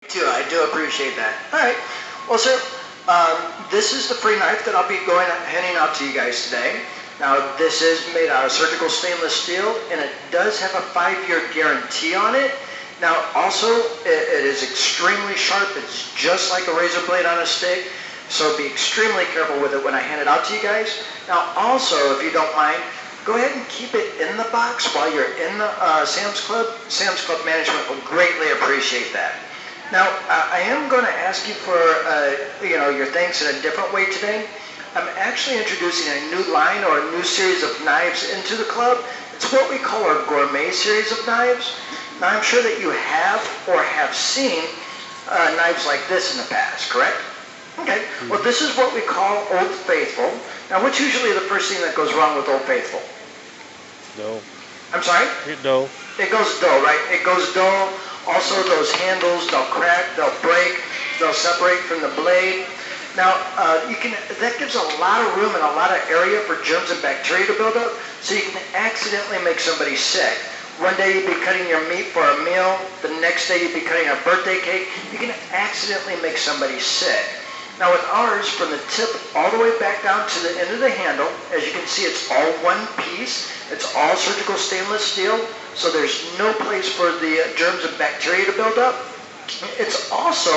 Too, I do appreciate that. All right. Well, sir, this is the free knife that I'll be handing out to you guys today. Now, this is made out of surgical stainless steel, and it does have a 5-year guarantee on it. Now, also, it is extremely sharp. It's just like a razor blade on a stick, so be extremely careful with it when I hand it out to you guys. Now, also, if you don't mind, go ahead and keep it in the box while you're in the Sam's Club. Sam's Club management will greatly appreciate that. Now, I am going to ask you for, your thanks in a different way today. I'm actually introducing a new line or a new series of knives into the club. It's what we call our Gourmet series of knives. Now, I'm sure that you have or have seen knives like this in the past, correct? Okay. Well, this is what we call Old Faithful. Now, what's usually the first thing that goes wrong with Old Faithful? No. I'm sorry? No. It goes dull, right? It goes dull. Also, those handles, they'll crack, they'll break, they'll separate from the blade. Now, that gives a lot of room and a lot of area for germs and bacteria to build up, so you can accidentally make somebody sick. One day you'd be cutting your meat for a meal, the next day you'd be cutting a birthday cake. You can accidentally make somebody sick. Now with ours, from the tip all the way back down to the end of the handle, as you can see, it's all one piece. It's all surgical stainless steel, so there's no place for the germs and bacteria to build up. It's also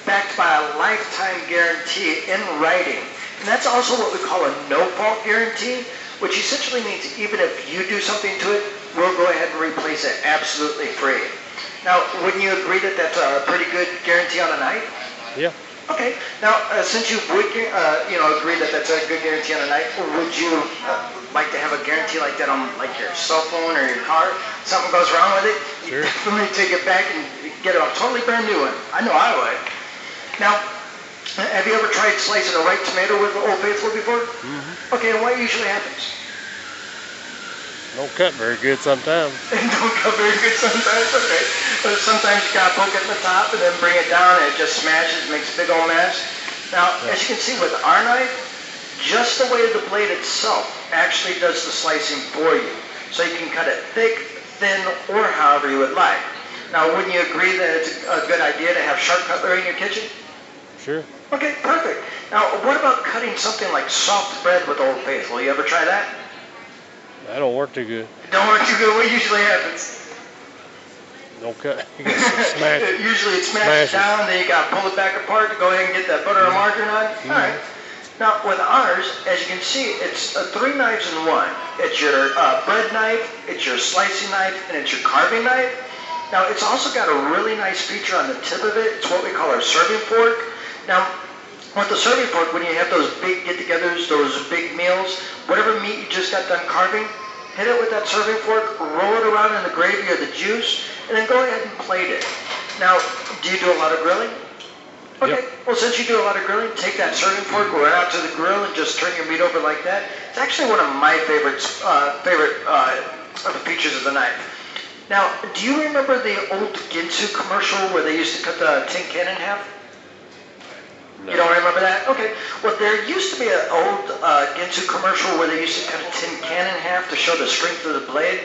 backed by a lifetime guarantee in writing. And that's also what we call a no-fault guarantee, which essentially means even if you do something to it, we'll go ahead and replace it absolutely free. Now, wouldn't you agree that that's a pretty good guarantee on a knife? Yeah. Okay. Now, since you would, agree that that's a good guarantee on a knife, would you like to have a guarantee like that on, like, your cell phone or your car? Something goes wrong with it, sure, you definitely take it back and get a totally brand new one. I know I would. Now, have you ever tried slicing a ripe tomato with Old Faithful before? Mm-hmm. Okay, and what usually happens? Don't cut very good sometimes. Don't cut very good sometimes, okay. But sometimes you gotta poke it in the top and then bring it down and it just smashes, makes a big old mess. Now, as you can see with our knife, just the way the blade itself actually does the slicing for you. So you can cut it thick, thin, or however you would like. Now, wouldn't you agree that it's a good idea to have sharp cutlery in your kitchen? Sure. Okay, perfect. Now, what about cutting something like soft bread with Old Faithful? You ever try that? That don't work too good. It don't work too good. What usually happens? Don't cut. You got smash. Usually it smashes down, then you got to pull it back apart to go ahead and get that butter and margarine on. Mm-hmm. All right. Now, with ours, as you can see, it's 3 knives in one. It's your bread knife, it's your slicing knife, and it's your carving knife. Now, it's also got a really nice feature on the tip of it. It's what we call our serving fork. Now, with the serving fork, when you have those big get-togethers, those big meals, whatever meat you just got done carving, hit it with that serving fork, roll it around in the gravy or the juice, and then go ahead and plate it. Now, do you do a lot of grilling? Okay, yep. Well, since you do a lot of grilling, take that serving fork, go right out to the grill, and just turn your meat over like that. It's actually one of my favorite features of the knife. Now, do you remember the old Ginsu commercial where they used to cut the tin can in half? No. You don't remember that? Okay. Well, there used to be an old Ginsu commercial where they used to cut a tin can in half to show the strength of the blade.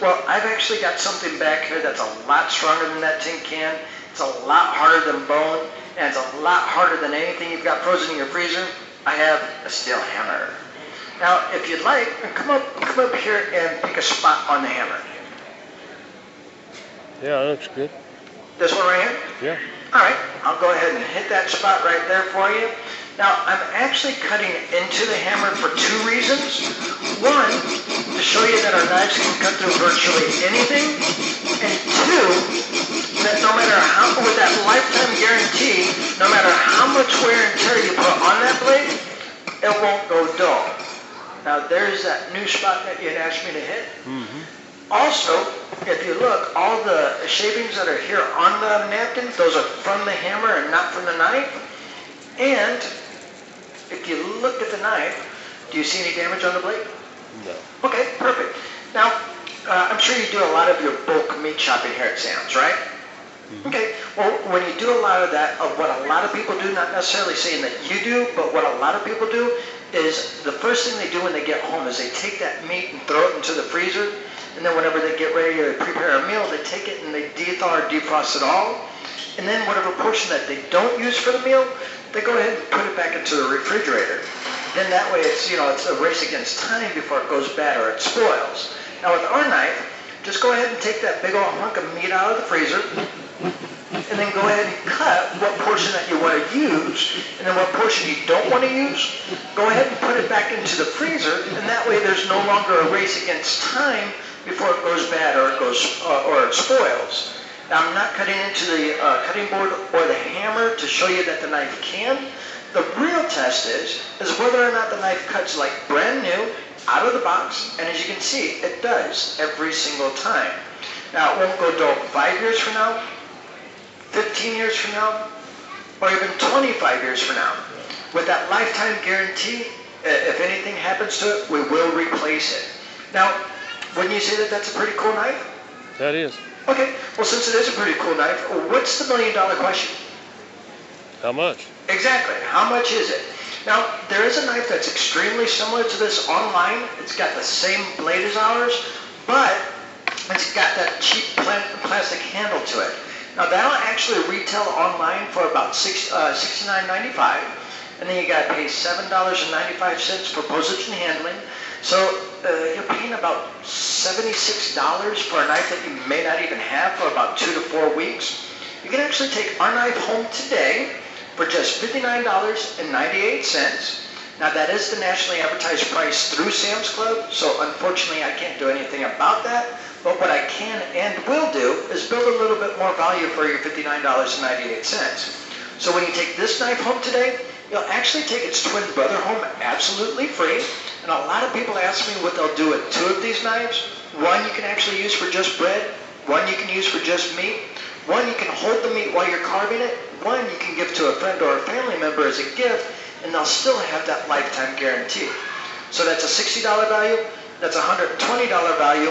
Well, I've actually got something back here that's a lot stronger than that tin can. It's a lot harder than bone, and it's a lot harder than anything you've got frozen in your freezer. I have a steel hammer. Now, if you'd like, come up here and pick a spot on the hammer. Yeah, that looks good. This one right here? Yeah. All right, I'll go ahead and hit that spot right there for you. Now, I'm actually cutting into the hammer for 2 reasons. One, to show you that our knives can cut through virtually anything. And 2, that no matter how, with that lifetime guarantee, no matter how much wear and tear you put on that blade, it won't go dull. Now, there's that new spot that you had asked me to hit. Mm-hmm. Also, if you look, all the shavings that are here on the napkin, those are from the hammer and not from the knife. And if you look at the knife, do you see any damage on the blade? No. Okay, perfect. Now, I'm sure you do a lot of your bulk meat shopping here at Sam's, right? Mm-hmm. Okay, well, when you do a lot of that, what a lot of people do, not necessarily saying that you do, but what a lot of people do is the first thing they do when they get home is they take that meat and throw it into the freezer. And then whenever they get ready to prepare a meal, they take it and they de-thaw or defrost it all. And then whatever portion that they don't use for the meal, they go ahead and put it back into the refrigerator. Then that way it's a race against time before it goes bad or it spoils. Now with our knife, just go ahead and take that big old hunk of meat out of the freezer, and then go ahead and cut what portion that you want to use, and then what portion you don't want to use, go ahead and put it back into the freezer, and that way there's no longer a race against time before it goes bad or it spoils. Now I'm not cutting into the cutting board or the hammer to show you that the knife can. The real test is whether or not the knife cuts like brand new, out of the box, and as you can see, it does every single time. Now it won't go dull 5 years from now, 15 years from now, or even 25 years from now. With that lifetime guarantee, if anything happens to it, we will replace it. Now, wouldn't you say that that's a pretty cool knife? That is. Okay, well since it is a pretty cool knife, what's the million-dollar question? How much? Exactly, how much is it? Now, there is a knife that's extremely similar to this online. It's got the same blade as ours, but it's got that cheap plastic handle to it. Now, that'll actually retail online for about $69.95, and then you got to pay $7.95 for postage and handling. So you're paying about $76 for a knife that you may not even have for about 2 to 4 weeks. You can actually take our knife home today for just $59.98. Now that is the nationally advertised price through Sam's Club, so unfortunately I can't do anything about that. But what I can and will do is build a little bit more value for your $59.98. So when you take this knife home today, you'll actually take its twin brother home absolutely free. And a lot of people ask me what they'll do with 2 of these knives. One you can actually use for just bread, one you can use for just meat. One, you can hold the meat while you're carving it. One, you can give to a friend or a family member as a gift, and they'll still have that lifetime guarantee. So that's a $60 value, that's a $120 value,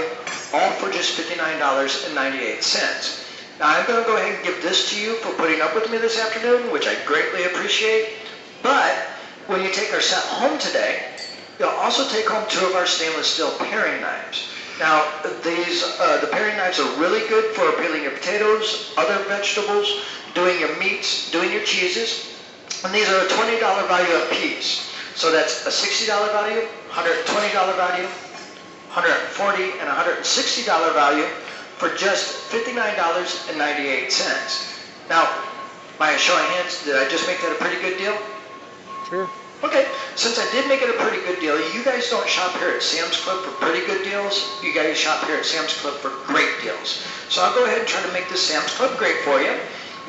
all for just $59.98. Now I'm going to go ahead and give this to you for putting up with me this afternoon, which I greatly appreciate. But when you take our set home today, you'll also take home 2 of our stainless steel paring knives. Now, the paring knives are really good for peeling your potatoes, other vegetables, doing your meats, doing your cheeses. And these are a $20 value a piece. So that's a $60 value, $120 value, $140 and $160 value for just $59.98. Now, by a show of hands, did I just make that a pretty good deal? Sure. Okay, since I did make it a pretty good deal, you guys don't shop here at Sam's Club for pretty good deals. You guys shop here at Sam's Club for great deals. So I'll go ahead and try to make this Sam's Club great for you.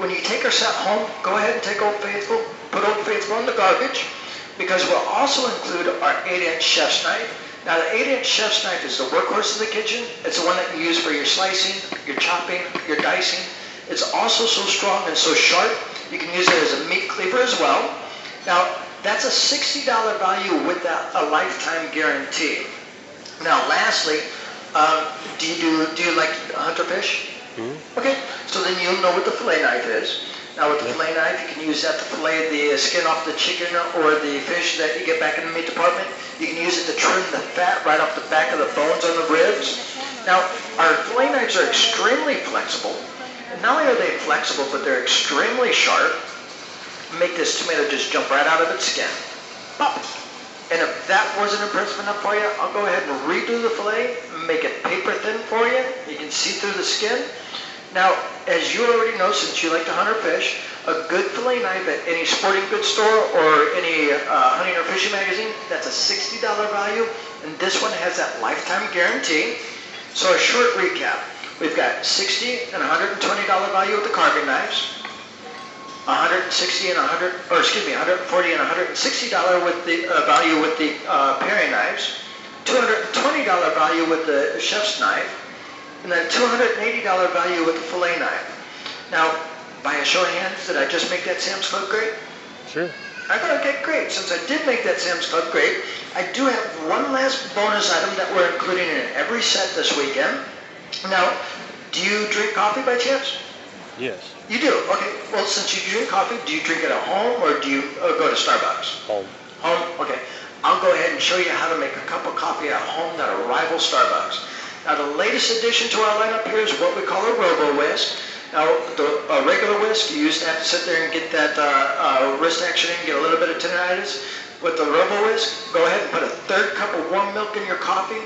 When you take our set home, go ahead and take Old Faithful, put Old Faithful in the garbage, because we'll also include our 8-inch chef's knife. Now the 8-inch chef's knife is the workhorse of the kitchen. It's the one that you use for your slicing, your chopping, your dicing. It's also so strong and so sharp, you can use it as a meat cleaver as well. Now, that's a $60 value with a lifetime guarantee. Now, lastly, do you like hunter fish? Mm-hmm. Okay, so then you'll know what the fillet knife is. Now, with the fillet knife, you can use that to fillet the skin off the chicken or the fish that you get back in the meat department. You can use it to trim the fat right off the back of the bones on the ribs. Now, our fillet knives are extremely flexible. And not only are they flexible, but they're extremely sharp. Make this tomato just jump right out of its skin. Pop. And if that wasn't impressive enough for you, I'll go ahead and redo the fillet, make it paper thin for you. You can see through the skin. Now, as you already know, since you like to hunt or fish, a good fillet knife at any sporting goods store or any hunting or fishing magazine, that's a $60 value, and this one has that lifetime guarantee. So a short recap. We've got $60 and $120 value with the carving knives. $140 and $160 with the value with the paring knives, $220 value with the chef's knife, and then $280 value with the fillet knife. Now, by a show of hands, did I just make that Sam's Club great? Sure. Okay, great. Since I did make that Sam's Club great, I do have one last bonus item that we're including in every set this weekend. Now, do you drink coffee by chance? Yes. You do? Okay. Well, since you drink coffee, do you drink it at home or do you go to Starbucks? Home. Home? Okay. I'll go ahead and show you how to make a cup of coffee at home that'll rival Starbucks. Now, the latest addition to our lineup here is what we call a Robo Whisk. Now, the regular whisk, you used to have to sit there and get that wrist action in, get a little bit of tendinitis. With the Robo Whisk, go ahead and put a third cup of warm milk in your coffee.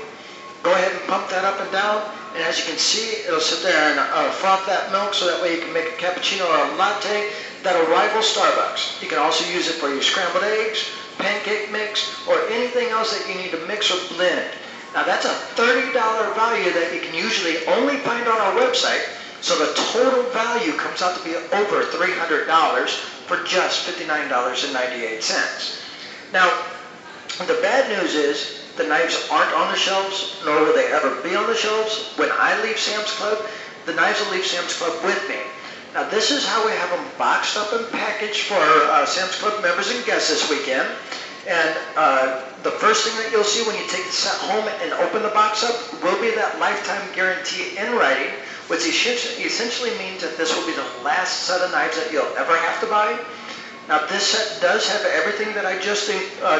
Go ahead and pump that up and down. And as you can see, it'll sit there and froth that milk so that way you can make a cappuccino or a latte that'll rival Starbucks. You can also use it for your scrambled eggs, pancake mix, or anything else that you need to mix or blend. Now that's a $30 value that you can usually only find on our website. So the total value comes out to be over $300 for just $59.98. Now, the bad news is the knives aren't on the shelves, nor will they ever be on the shelves. When I leave Sam's Club, the knives will leave Sam's Club with me. Now, this is how we have them boxed up and packaged for Sam's Club members and guests this weekend. And the first thing that you'll see when you take the set home and open the box up will be that lifetime guarantee in writing, which essentially means that this will be the last set of knives that you'll ever have to buy. Now, this set does have everything that I just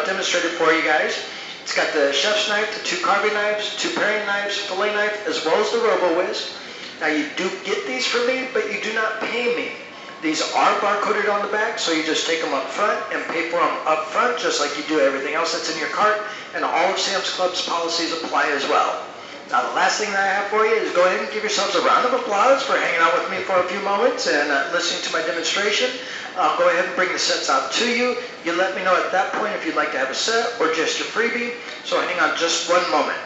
demonstrated for you guys. It's got the chef's knife, the 2 carving knives, 2 paring knives, fillet knife, as well as the Robo Whisk. Now, you do get these from me, but you do not pay me. These are barcoded on the back, so you just take them up front and pay for them up front, just like you do everything else that's in your cart, and all of Sam's Club's policies apply as well. Now, the last thing that I have for you is go ahead and give yourselves a round of applause for hanging out with me for a few moments and listening to my demonstration. I'll go ahead and bring the sets out to you. You let me know at that point if you'd like to have a set or just your freebie. So hang on just one moment.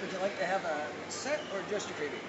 Would you like to have a set or just your freebie?